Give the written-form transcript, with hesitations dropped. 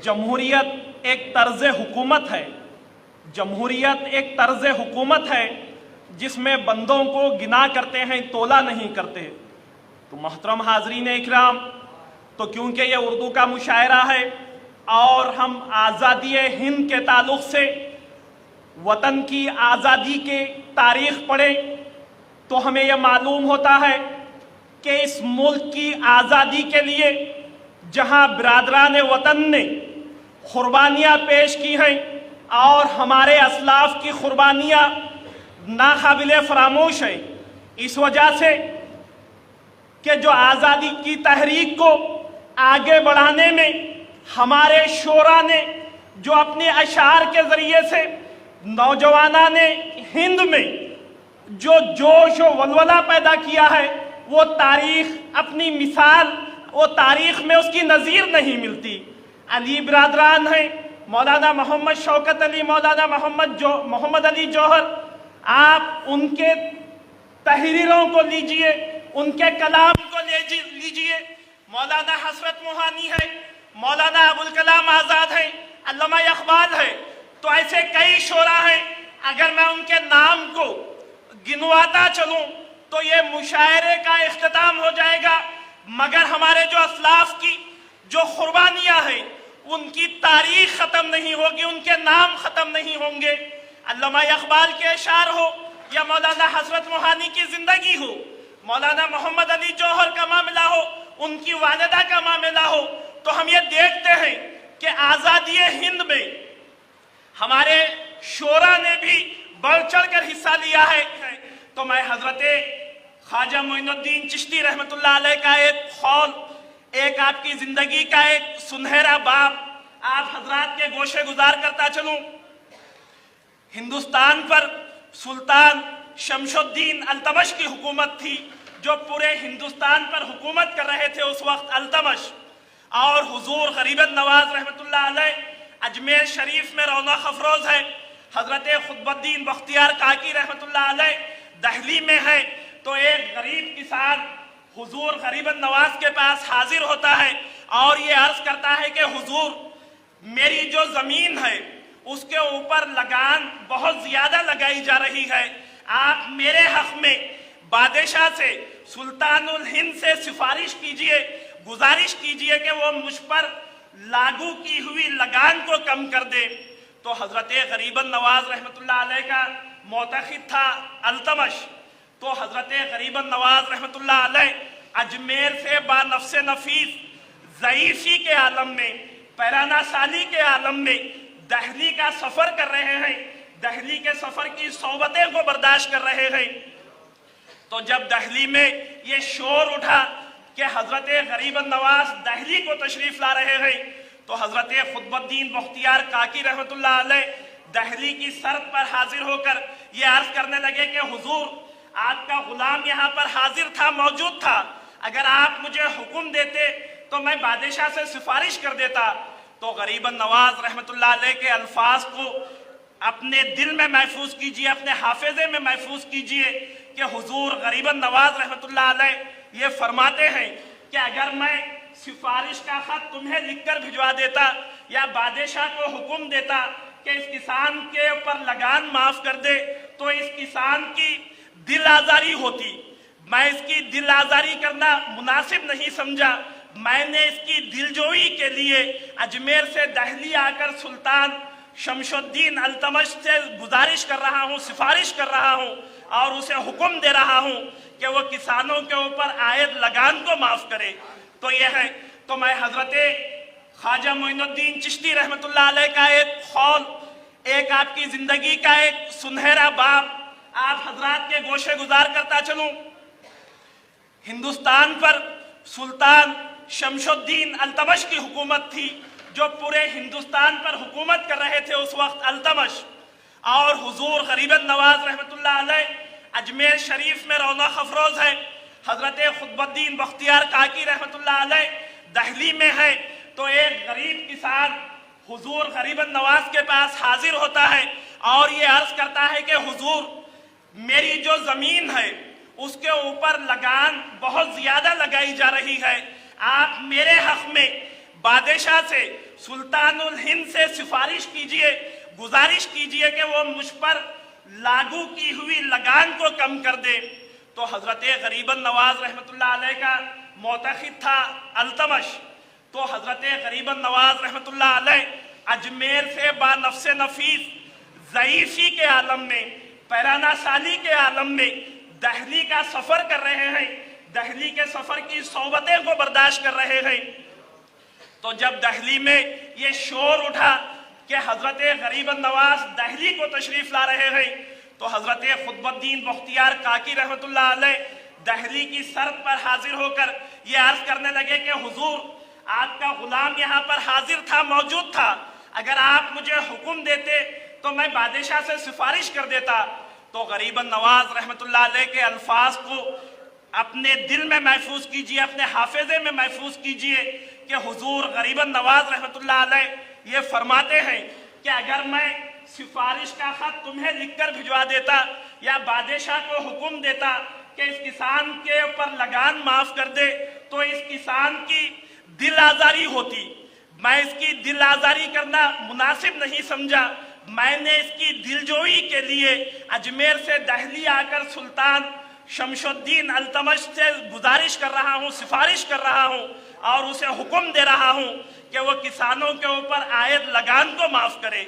जमहूरियत एक तर्ज हुकूमत है। जमहूरियत एक तर्ज हुकूमत है जिसमें बंदों को गिना करते हैं, तोला नहीं करते। तो मोहतरम हाजरीन इकराम, तो क्योंकि ये उर्दू का मुशायरा है और हम आज़ादी हिंद के ताल्लुक़ से वतन की आज़ादी के तारीख़ पढ़ें तो हमें यह मालूम होता है कि इस मुल्क की आज़ादी के लिए जहां बिरादरान वतन ने कुर्बानियाँ पेश की हैं और हमारे असलाफ की कुर्बानियाँ नाकाबिले फरामोश है, इस वजह से कि जो आज़ादी की तहरीक को आगे बढ़ाने में हमारे शोरा ने जो अपने अशार के ज़रिए से नौजवानान हिंद में जो जोश व वलवला पैदा किया है, वो तारीख़ अपनी मिसाल, वो तारीख़ में उसकी नज़ीर नहीं मिलती। अली बिरादरान हैं, मौलाना मोहम्मद शौकत अली, मौलाना मोहम्मद अली जौहर, आप उनके तहरीरों को लीजिए, उनके कलाम को लीजिए। मौलाना हसरत मोहानी है, मौलाना अबुल कलाम आज़ाद है, अल्लामा इक़बाल है। तो ऐसे कई शोरा हैं, अगर मैं उनके नाम को गिनवाता चलूं तो ये मुशायरे का इख्तिताम हो जाएगा, मगर हमारे जो असलाफ की जो कुर्बानियाँ हैं उनकी तारीख ख़त्म नहीं होगी, उनके नाम ख़त्म नहीं होंगे। अल्लामा इक़बाल के अशार हो या मौलाना हसरत मोहानी की ज़िंदगी हो, मौलाना मोहम्मद अली जौहर का मामला हो, उनकी वालिदा का मामला हो, तो हम ये देखते हैं कि आज़ादी हिंद में हमारे शोरा ने भी बढ़ चढ़ कर हिस्सा लिया है। तो मैं हज़रत ख्वाजा मोइनुद्दीन चिश्ती रहमतुल्लाह अलैह का एक कौल, एक आपकी ज़िंदगी का एक सुनहरा बाब आप हजरात के गोशे गुजार करता चलूँ। हिंदुस्तान पर सुल्तान शमशुद्दीन अल्तमश की हुकूमत थी, जो पूरे हिंदुस्तान पर हुकूमत कर रहे थे उस वक्त अल्तमश। और हुजूर गरीब नवाज रहमतुल्लाह अलैह अजमेर शरीफ में रौनक अफरोज है। हजरत खुतबुद्दीन बख्तियार काकी रहमतुल्लाह अलैह दहली में है। तो एक गरीब किसान हुजूर गरीब नवाज के पास हाजिर होता है और ये अर्ज करता है कि हुजूर, मेरी जो ज़मीन है उसके ऊपर लगान बहुत ज़्यादा लगाई जा रही है। आप मेरे हक़ में बादशाह से, सुल्तानुल हिंद से सिफारिश कीजिए, गुजारिश कीजिए कि वो मुझ पर लागू की हुई लगान को कम कर दे। तो हज़रत गरीब नवाज रहमतुल्लाह अलैह का मोतखिद था अल्तमश। तो हज़रत गरीब नवाज रहमतुल्लाह अलैह अजमेर से बानफ्स नफीस ज़ईफ़ी के आलम में, पैराना साली के आलम में दहली का सफ़र कर रहे हैं, दहली के सफ़र की सोबतें को बर्दाश्त कर रहे हैं। तो जब दहली में ये शोर उठा कि हज़रत गरीब नवाज दहली को तशरीफ़ ला रहे हैं, तो हज़रत खुतबुद्दीन बख्तियार काकी रहमतुल्लाह अलैह दहली की शर्त पर हाजिर होकर ये अर्ज़ करने लगे कि हुजूर, आपका गुलाम यहाँ पर हाजिर था, मौजूद था। अगर आप मुझे हुक्म देते तो मैं बादशाह से सिफारिश कर देता। तो गरीब नवाज रहमतुल्लाह अलैह के अल्फाज को अपने दिल में महफूज कीजिए, अपने हाफिजे में महफूज कीजिए कि हुजूर गरीब नवाज रहमतुल्लाह अलैह ये फरमाते हैं कि अगर मैं सिफारिश का खत तुम्हें लिखकर भिजवा देता या बादशाह को हुक्म देता कि इस किसान के ऊपर लगान माफ कर दे, तो इस किसान की दिल आज़ारी होती। मैं इसकी दिल आज़ारी करना मुनासिब नहीं समझा। मैंने इसकी दिलजोई के लिए अजमेर से दहली आकर सुल्तान शमशुद्दीन अल्तमश से गुजारिश कर रहा हूँ, सिफारिश कर रहा हूँ और उसे हुक्म दे रहा हूँ कि वो किसानों के ऊपर आयद लगान को माफ़ करे। तो यह है। तो मैं हज़रत ख्वाजा मोइनुद्दीन चिश्ती रहमतुल्लाह अलैह का एक कौल, एक आपकी ज़िंदगी का एक सुनहरा बाब आप हजरात के गोशे गुजार करता चलूँ। हिंदुस्तान पर सुल्तान शमशुद्दीन अल्तमश की हुकूमत थी, जो पूरे हिंदुस्तान पर हुकूमत कर रहे थे उस वक्त अल्तमश। और हुजूर गरीब नवाज रहमतुल्लाह अलैह अजमेर शरीफ में रौनक अफरोज है। हज़रत खुतबुद्दीन बख्तियार काकी रहमतुल्लाह अलैह दहली में है। तो एक गरीब किसान हुजूर गरीब नवाज के पास हाजिर होता है और ये अर्ज करता है कि हुजूर, मेरी जो ज़मीन है उसके ऊपर लगान बहुत ज़्यादा लगाई जा रही है। आप मेरे हक़ में बादशाह से, सुल्तानुल हिंद से सिफारिश कीजिए, गुजारिश कीजिए कि वो मुझ पर लागू की हुई लगान को कम कर दे। तो हजरत गरीबन नवाज रहमतुल्लाह अलैह का मोतखिद था अल्तमश। तो हजरत गरीबन नवाज रहमतुल्लाह अलैह अजमेर से बानफ्स नफीस ज़ईफ़ी के आलम में, पैराना साली के आलम में दहली का सफ़र कर रहे हैं, दहली के सफ़र की सोबतें को बर्दाश्त कर रहे हैं। तो जब दहली में ये शोर उठा कि हजरत गरीबन नवाज दहली को तशरीफ़ ला रहे हैं, तो हजरत खुतबुद्दीन बख्तियार काकी रहमतुल्लाह अलैह दहली की शर्त पर हाजिर होकर ये अर्ज करने लगे कि हुजूर, आपका गुलाम यहाँ पर हाजिर था, मौजूद था, अगर आप मुझे हुक्म देते तो मैं बादशाह से सिफारिश कर देता। तो गरीबन नवाज रहमतुल्लाह अलैह के अल्फाज को अपने दिल में महफूज कीजिए, अपने हाफिजे में महफूज कीजिए कि हुजूर गरीबन नवाज रहमतुल्लाह अलैह ये फरमाते हैं कि अगर मैं सिफारिश का खत तुम्हें लिखकर भिजवा देता या बादशाह को हुक्म देता कि इस किसान के ऊपर लगान माफ कर दे, तो इस किसान की दिल आजारी होती। मैं इसकी दिल आजारी करना मुनासिब नहीं समझा। मैंने इसकी दिलजोई के लिए अजमेर से दहली आकर सुल्तान शमशुद्दीन अल्तमश से गुजारिश कर रहा हूँ, सिफारिश कर रहा हूँ और उसे हुक्म दे रहा हूँ कि वो किसानों के ऊपर आयद लगान को माफ करे।